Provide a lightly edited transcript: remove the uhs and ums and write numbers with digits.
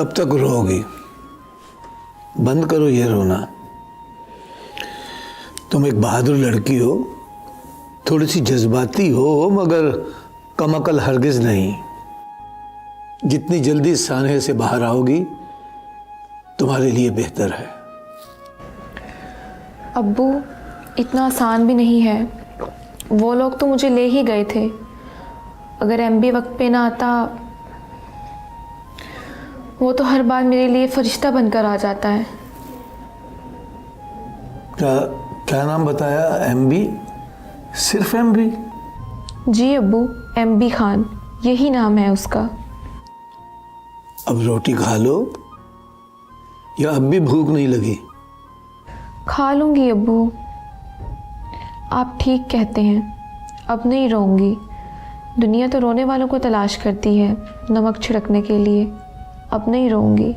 कब तक रोओगी? बंद करो ये रोना। तुम एक बहादुर लड़की हो, थोड़ी सी जज्बाती हो, मगर कम अकल हरगिज नहीं। जितनी जल्दी इस सानहे से बाहर आओगी तुम्हारे लिए बेहतर है। अब्बू, इतना आसान भी नहीं है। वो लोग तो मुझे ले ही गए थे। अगर एमबी वक्त पे ना आता, वो तो हर बार मेरे लिए फरिश्ता बनकर आ जाता है। क्या नाम बताया? एमबी? सिर्फ एमबी? जी अब्बू, एमबी खान, यही नाम है उसका। अब रोटी खा लो, या अब भी भूख नहीं लगी? खा लूँगी अब्बू। आप ठीक कहते हैं, अब नहीं रोऊंगी। दुनिया तो रोने वालों को तलाश करती है नमक छिड़कने के लिए। अब नहीं रोऊंगी।